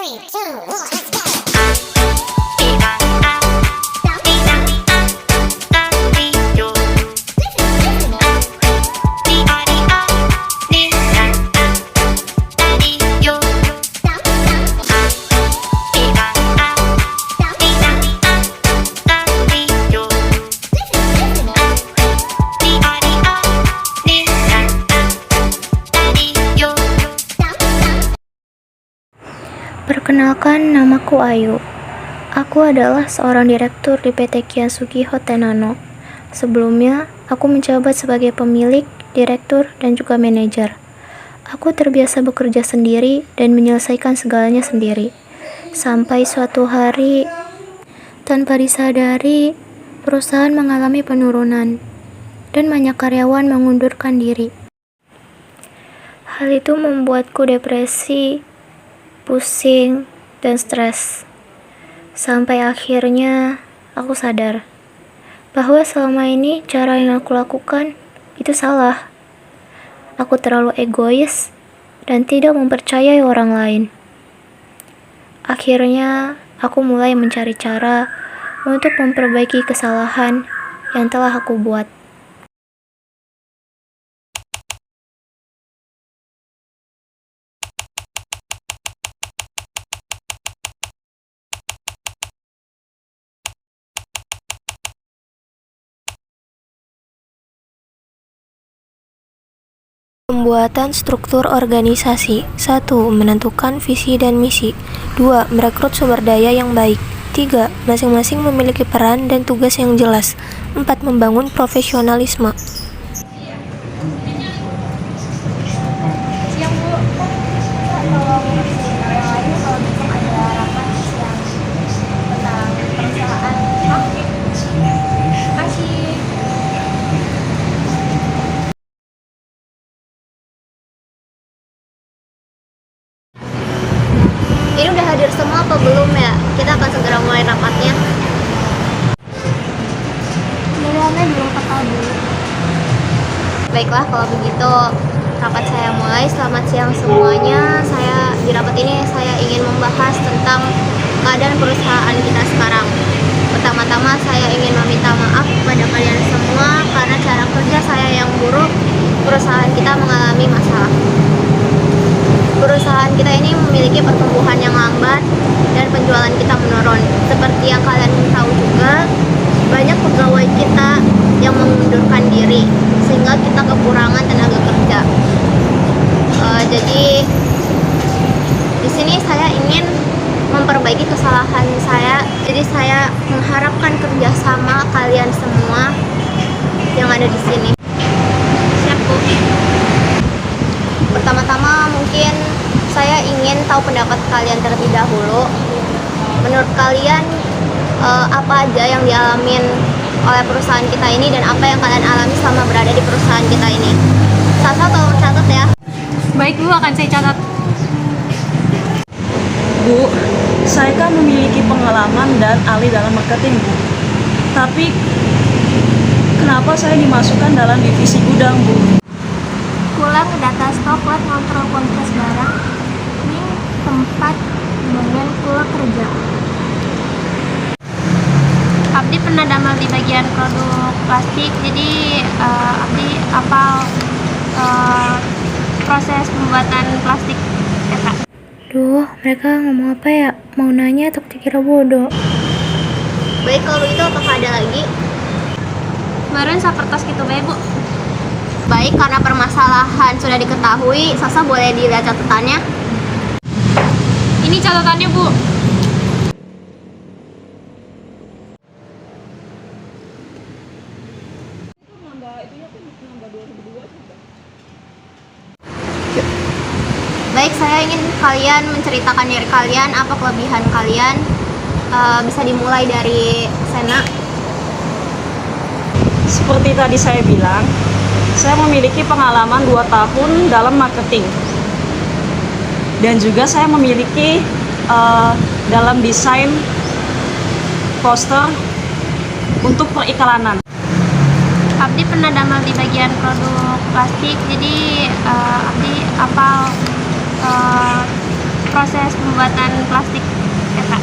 3, 2, 1, let's go. Perkenalkan, namaku Ayu. Aku adalah seorang direktur di PT Kian Sugihho Tenano. Sebelumnya, aku menjabat sebagai pemilik, direktur, dan juga manajer. Aku terbiasa bekerja sendiri dan menyelesaikan segalanya sendiri. Sampai suatu hari, tanpa disadari, perusahaan mengalami penurunan dan banyak karyawan mengundurkan diri. Hal itu membuatku depresi, pusing, dan stres. Sampai akhirnya aku sadar bahwa selama ini cara yang aku lakukan itu salah. Aku terlalu egois dan tidak mempercayai orang lain. Akhirnya aku mulai mencari cara untuk memperbaiki kesalahan yang telah aku buat. Pembuatan struktur organisasi. 1. Menentukan visi dan misi. 2. Merekrut sumber daya yang baik. 3. Masing-masing memiliki peran dan tugas yang jelas. 4. Membangun profesionalisme. Siang Bu, tolong lain kalau besok ada rapat siang tentang perusahaan. Oke, kasih. Ini udah hadir semua apa belum ya? Kita akan segera mulai rapatnya. Mudah-mudahan belum kepal dulu. Baiklah, kalau begitu rapat saya mulai. Selamat siang semuanya. Di rapat ini saya ingin membahas tentang keadaan perusahaan kita sekarang. Pertama-tama saya ingin meminta maaf kepada kalian semua karena cara kerja saya yang buruk. Perusahaan kita mengalami masalah. Perusahaan kita ini memiliki pertumbuhan yang lambat dan penjualan kita menurun. Seperti yang kalian tahu juga, banyak pegawai kita yang mengundurkan diri sehingga kita kekurangan tenaga kerja. Jadi di sini saya ingin memperbaiki kesalahan saya. Jadi saya mengharapkan kerjasama kalian semua yang ada di sini. Siap Bu. Pertama-tama mungkin saya ingin tahu pendapat kalian terlebih dahulu. Menurut kalian apa aja yang dialamin oleh perusahaan kita ini dan apa yang kalian alami selama berada di perusahaan kita ini? Sasa tolong catat ya. Baik Bu, akan saya catat. Bu, saya kan memiliki pengalaman dan ahli dalam marketing, Bu. Tapi, kenapa saya dimasukkan dalam divisi gudang, Bu? Pulang data stok, buat ngontrol kualitas barang. Ini tempat bagian kula kerja. Abdi pernah damel di bagian produk plastik, jadi Abdi apal proses pembuatan plastik eta. Duh, mereka ngomong apa ya? Mau nanya atau dikira bodoh? Baik, kalau itu apakah ada lagi? Kemarin sapertos gitu bae Bu. Baik, karena permasalahan sudah diketahui, Sasa boleh dilihat catatannya. Ini catatannya Bu. Baik, saya ingin kalian menceritakan diri kalian, apa kelebihan kalian. Bisa dimulai dari Sena. Seperti tadi saya bilang, saya memiliki pengalaman 2 tahun dalam marketing. Dan juga saya memiliki dalam desain poster untuk periklanan. Abdi pernah damel di bagian produk plastik, jadi Abdi apal proses pembuatan plastik PETA.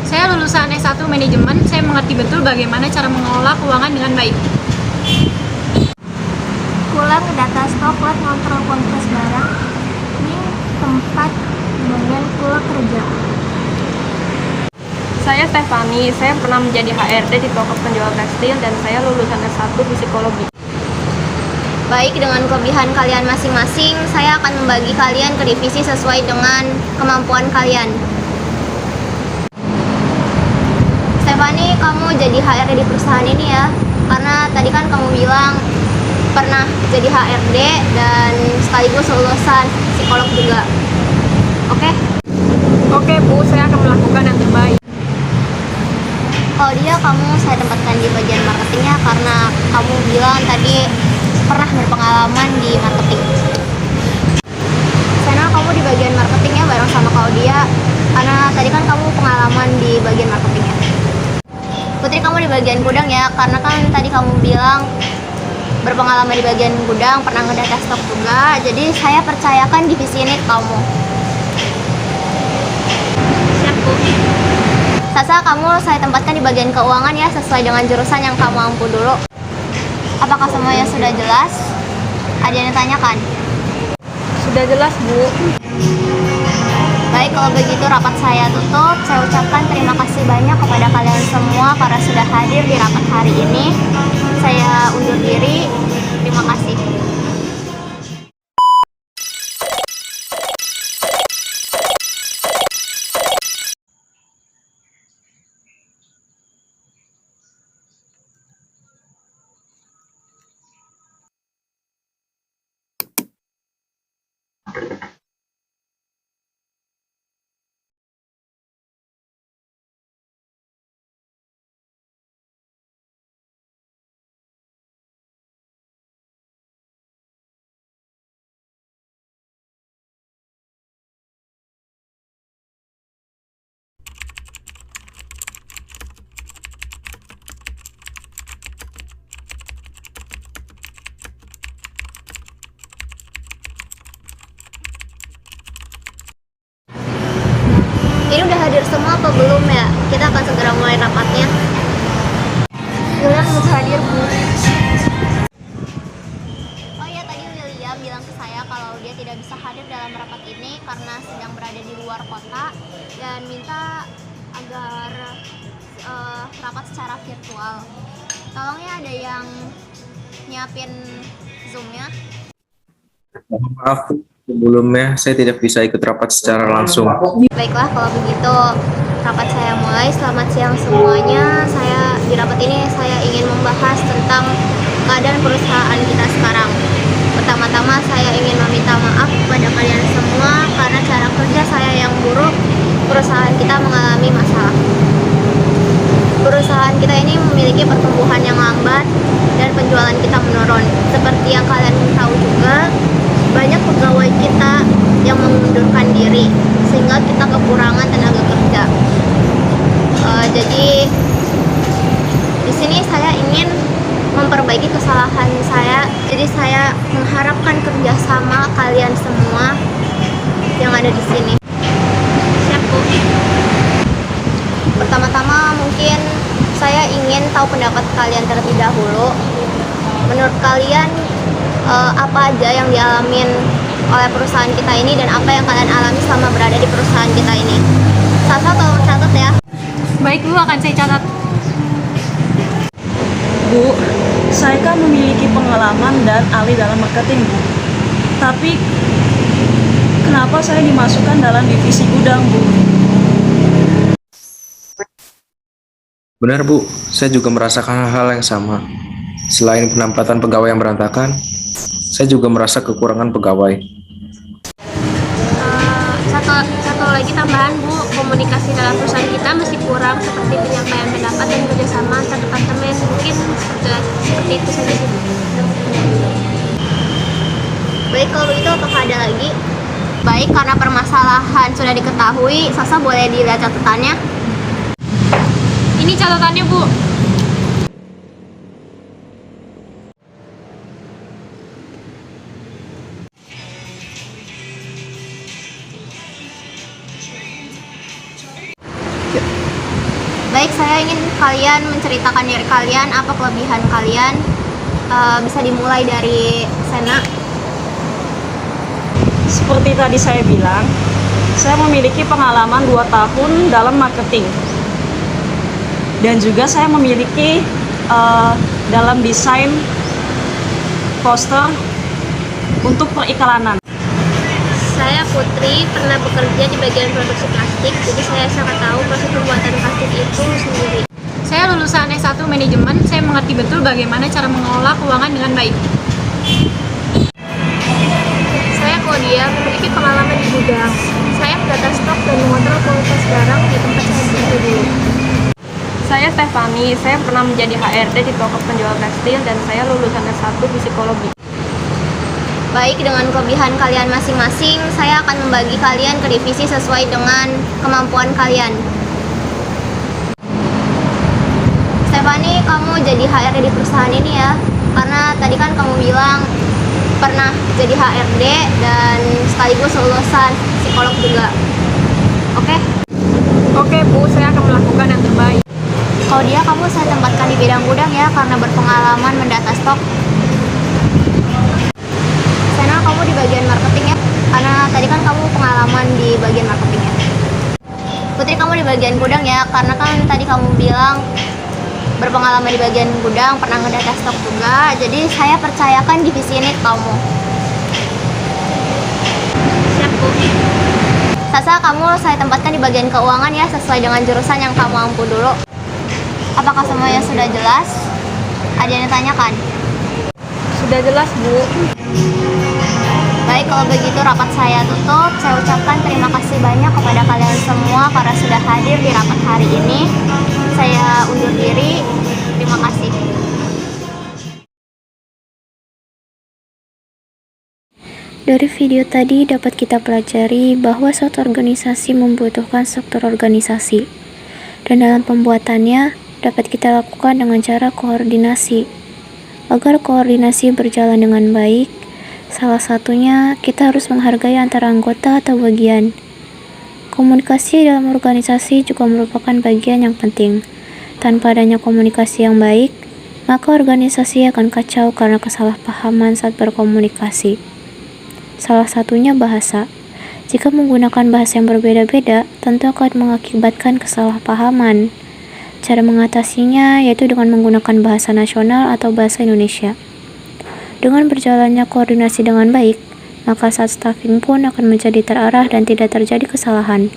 Saya lulusan S1 Manajemen, saya mengerti betul bagaimana cara mengelola keuangan dengan baik. Pulang data stok, lot ngontrol kuantitas barang. Ning tempat bagian kula kerja. Saya Stefani, saya pernah menjadi HRD di toko penjual tekstil dan saya lulusan S1 Psikologi. Baik, dengan kelebihan kalian masing-masing, saya akan membagi kalian ke divisi sesuai dengan kemampuan kalian. Stefani, kamu jadi HRD di perusahaan ini ya, karena tadi kan kamu bilang pernah jadi HRD dan sekaligus lulusan psikolog juga. Oke? Oke Bu, saya akan melakukan yang terbaik. Kalau dia, kamu saya tempatkan di bagian marketingnya karena kamu bilang tadi pernah berpengalaman di marketing. Sena, kamu di bagian marketingnya bareng sama Claudia karena tadi kan kamu pengalaman di bagian marketingnya. Putri, kamu di bagian gudang ya, karena kan tadi kamu bilang berpengalaman di bagian gudang, pernah ngedata stok juga. Jadi saya percayakan divisi ini ke kamu. Siap, Bu. Sasa, kamu saya tempatkan di bagian keuangan ya, sesuai dengan jurusan yang kamu mampu dulu. Apakah semuanya sudah jelas? Ada yang ditanyakan? Sudah jelas Bu. Baik, kalau begitu rapat saya tutup. Saya ucapkan terima kasih banyak kepada kalian semua karena sudah hadir di rapat hari ini. Saya undur diri. Terima kasih. Ini udah hadir semua apa belum ya? Kita akan segera mulai rapatnya. William harus hadir, Bu. Oh iya, tadi William bilang ke saya kalau dia tidak bisa hadir dalam rapat ini karena sedang berada di luar kota dan minta agar rapat secara virtual. Tolong ya, ada yang nyiapin Zoom-nya. Mohon maaf, sebelumnya saya tidak bisa ikut rapat secara langsung. Baiklah, kalau begitu rapat saya mulai. Selamat siang semuanya. Di rapat ini saya ingin membahas tentang keadaan perusahaan kita sekarang. Pertama-tama saya ingin meminta maaf kepada kalian semua karena cara kerja saya yang buruk, perusahaan kita mengalami masalah. Perusahaan kita ini memiliki pertumbuhan yang lambat dan penjualan kita menurun. Seperti yang kalian tahu juga, banyak pegawai kita yang mengundurkan diri sehingga kita kekurangan tenaga kerja. Jadi di sini saya ingin memperbaiki kesalahan saya. Jadi saya mengharapkan kerjasama kalian semua yang ada di sini. Siap, Bu. Pertama-tama mungkin saya ingin tahu pendapat kalian terlebih dahulu. Menurut kalian apa aja yang dialamin oleh perusahaan kita ini dan apa yang kalian alami selama berada di perusahaan kita ini? Sasa, tolong catat ya. Baik Bu, akan saya catat. Bu, saya kan memiliki pengalaman dan ahli dalam marketing, Bu. Tapi, kenapa saya dimasukkan dalam divisi gudang, Bu? Benar Bu, saya juga merasakan hal yang sama. Selain penempatan pegawai yang berantakan, saya juga merasa kekurangan pegawai. Satu lagi tambahan, Bu, komunikasi dalam perusahaan kita masih kurang seperti penyampaian pendapat dan kerjasama antar departemen. Mungkin seperti itu saja sih, Bu. Baik, kalau begitu apakah ada lagi? Baik, karena permasalahan sudah diketahui, Sasa boleh dilihat catatannya. Ini catatannya Bu. Baik, saya ingin kalian menceritakan diri kalian, apa kelebihan kalian. Bisa dimulai dari Sena. Seperti tadi saya bilang, saya memiliki pengalaman 2 tahun dalam marketing. Dan juga saya memiliki dalam desain poster untuk periklanan. Saya Putri, pernah bekerja di bagian produksi plastik, jadi saya sangat tahu proses pembuatan plastik itu sendiri. Saya lulusan S1 Manajemen, saya mengerti betul bagaimana cara mengelola keuangan dengan baik. Saya Claudia, memiliki pengalaman di gudang. Saya mendata stok dan mengontrol kualitas barang di tempat saya bekerja dulu. Saya Stefani, saya pernah menjadi HRD di toko penjual tekstil dan saya lulusan S1 Psikologi. Baik, dengan kelebihan kalian masing-masing, saya akan membagi kalian ke divisi sesuai dengan kemampuan kalian. Stefani, kamu jadi HRD di perusahaan ini ya, karena tadi kan kamu bilang pernah jadi HRD dan sekaligus lulusan psikolog juga. Oke? Oke Bu, saya akan melakukan yang terbaik. Kalau dia, kamu saya tempatkan di bidang gudang ya, karena berpengalaman mendata stok. Sena, kamu di bagian marketing ya, karena tadi kan kamu pengalaman di bagian marketing ya. Putri, kamu di bagian gudang ya, karena kan tadi kamu bilang berpengalaman di bagian gudang, pernah ngedata stok juga. Jadi saya percayakan divisi ini ke kamu. Siap, Bu. Sasa, kamu saya tempatkan di bagian keuangan ya, sesuai dengan jurusan yang kamu mampu dulu. Apakah semuanya sudah jelas? Ada yang ditanyakan? Sudah jelas Bu. Baik, kalau begitu rapat saya tutup. Saya ucapkan terima kasih banyak kepada kalian semua karena sudah hadir di rapat hari ini. Saya undur diri. Terima kasih. Dari video tadi dapat kita pelajari bahwa suatu organisasi membutuhkan struktur organisasi. Dan dalam pembuatannya dapat kita lakukan dengan cara koordinasi. Agar koordinasi berjalan dengan baik, salah satunya kita harus menghargai antara anggota atau bagian. Komunikasi dalam organisasi juga merupakan bagian yang penting. Tanpa adanya komunikasi yang baik, maka organisasi akan kacau karena kesalahpahaman saat berkomunikasi. Salah satunya bahasa. Jika menggunakan bahasa yang berbeda-beda, tentu akan mengakibatkan kesalahpahaman. Cara mengatasinya yaitu dengan menggunakan bahasa nasional atau bahasa Indonesia. Dengan berjalannya koordinasi dengan baik, maka saat staffing pun akan menjadi terarah dan tidak terjadi kesalahan.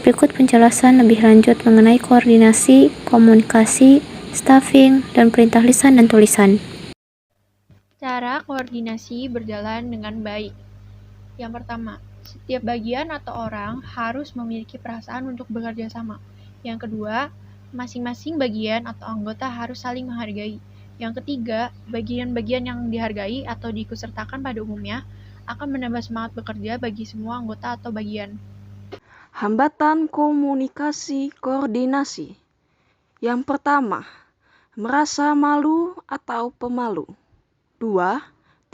Berikut penjelasan lebih lanjut mengenai koordinasi, komunikasi, staffing, dan perintah lisan dan tulisan. Cara koordinasi berjalan dengan baik. Yang pertama, setiap bagian atau orang harus memiliki perasaan untuk bekerja sama. Yang kedua, masing-masing bagian atau anggota harus saling menghargai. Yang ketiga, bagian-bagian yang dihargai atau diikutsertakan pada umumnya akan menambah semangat bekerja bagi semua anggota atau bagian. Hambatan komunikasi koordinasi. Yang pertama, merasa malu atau pemalu. 2.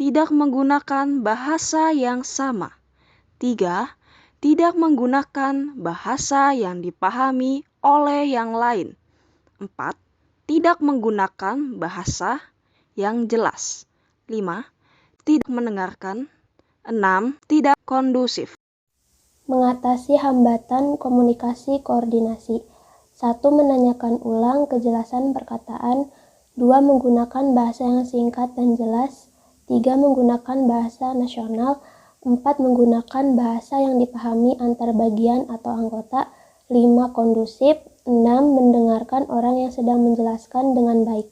Tidak menggunakan bahasa yang sama. 3. Tidak menggunakan bahasa yang dipahami oleh yang lain. 4. Tidak menggunakan bahasa yang jelas. 5. Tidak mendengarkan. 6. Tidak kondusif. Mengatasi hambatan komunikasi koordinasi. 1. Menanyakan ulang kejelasan perkataan. 2. Menggunakan bahasa yang singkat dan jelas. 3. Menggunakan bahasa nasional. 4. Menggunakan bahasa yang dipahami antar bagian atau anggota. 5. Kondusif. 6. Mendengarkan orang yang sedang menjelaskan dengan baik.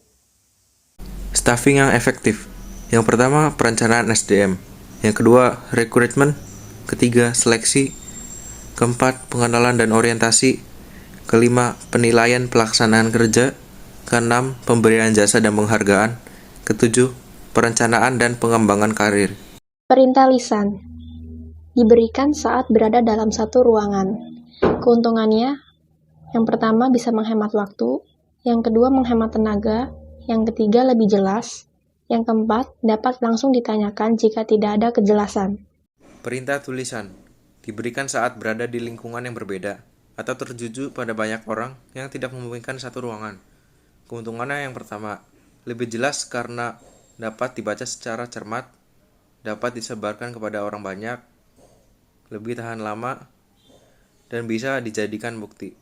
Staffing yang efektif. Yang pertama, perencanaan SDM. Yang kedua, rekrutmen. Ketiga, seleksi. Keempat, pengenalan dan orientasi. Kelima, penilaian pelaksanaan kerja. Keenam, pemberian jasa dan penghargaan. Ketujuh, perencanaan dan pengembangan karir. Perintah lisan diberikan saat berada dalam satu ruangan. Keuntungannya, yang pertama bisa menghemat waktu, yang kedua menghemat tenaga, yang ketiga lebih jelas, yang keempat dapat langsung ditanyakan jika tidak ada kejelasan. Perintah tulisan diberikan saat berada di lingkungan yang berbeda. atau tertuju pada banyak orang yang tidak memungkinkan satu ruangan. Keuntungannya yang pertama, lebih jelas karena dapat dibaca secara cermat, dapat disebarkan kepada orang banyak, lebih tahan lama, dan bisa dijadikan bukti.